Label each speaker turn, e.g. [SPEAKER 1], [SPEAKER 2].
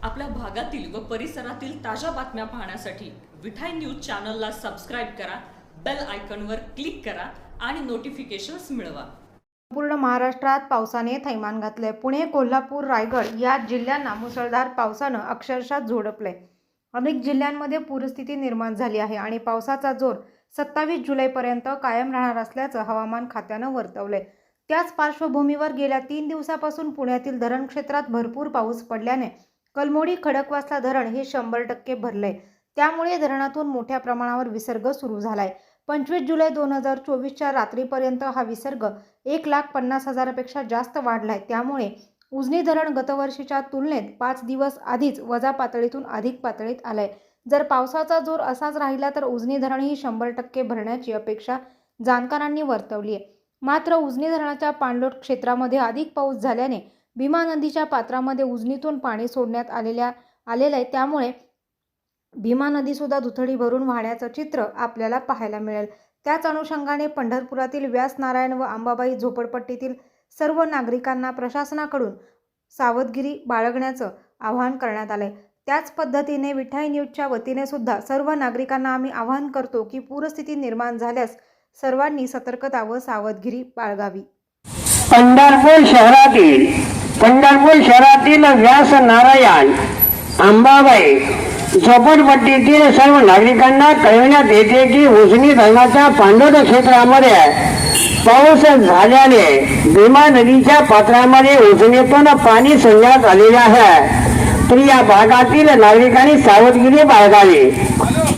[SPEAKER 1] आपल्या भागातील व परिसरातील ताज्या बातम्या पाहण्यासाठी विठाई न्यूज चॅनलला सबस्क्राइब करा, बेल आयकॉनवर क्लिक करा आणि नोटिफिकेशन्स मिळवा।
[SPEAKER 2] पूर्ण महाराष्ट्रात पावसाने थैमान घातले। पुणे, कोल्हापूर, रायगड या जिल्ह्यांना मुसळधार पावसानं अक्षरशः झोडपले। अनेक जिल्ह्यांमध्ये पूरस्थिती निर्माण झाली आहे आणि पावसाचा जोर 27 जुलैपर्यंत कायम राहणार असल्याचं हवामान खात्यानं वर्तवले। त्याच पार्श्वभूमीवर गेल्या 3 दिवसापासून पुण्यातील धरण क्षेत्रात भरपूर पाऊस पडल्याने कलमोडी खडकवासला धरण हे 100% भरले। त्यामुळे धरणातून मोठ्या प्रमाणावर विसर्ग सुरू झालाय। 25 जुलै 2024च्या रात्रीपर्यंत हा विसर्ग 1,50,000पेक्षा जास्त वाढलाय। त्यामुळे उजनी धरण गतवर्षीच्या तुलनेत 5 दिवस आधीच वजा पातळीतून अधिक पातळीत आलंय। जर पावसाचा जोर असाच राहिला तर उजनी धरण ही 100% भरण्याची अपेक्षा जाणकारांनी वर्तवली आहे। मात्र उजनी धरणाच्या पाणलोट क्षेत्रामध्ये अधिक पाऊस झाल्याने भीमा नदीच्या पात्रामध्ये उजनीतून पाणी सोडण्यात आलेलं आहे। त्यामुळे भीमा नदी सुद्धा दुथडी भरून वाहण्याचं चित्र आपल्याला पाहायला मिळेल। त्याच अनुषंगाने पंढरपुरातील व्यास नारायण व अंबाबाई झोपडपट्टीतील सर्व नागरिकांना प्रशासनाकडून सावधगिरी बाळगण्याचं आवाहन करण्यात आले। त्याच पद्धतीने विठाई न्यूजच्या वतीने सुद्धा सर्व नागरिकांना आम्ही आवाहन करतो की पूरस्थिती निर्माण झाल्यास सर्वांनी सतर्कता व सावधगिरी बाळगावी।
[SPEAKER 3] पंढरपूर शहरातील व्यास नारायण अंबाबाई झोपडपट्टीतील सर्व नागरिकांना कळविण्यात येते की उजनी धरणाच्या पाणलोट क्षेत्रामध्ये पाऊस झाल्याने भीमा नदीच्या पात्रामध्ये उजनीतून पाणी सोडण्यात आलेले आहे। तर या भागातील नागरिकांनी सावधगिरी बाळगावी।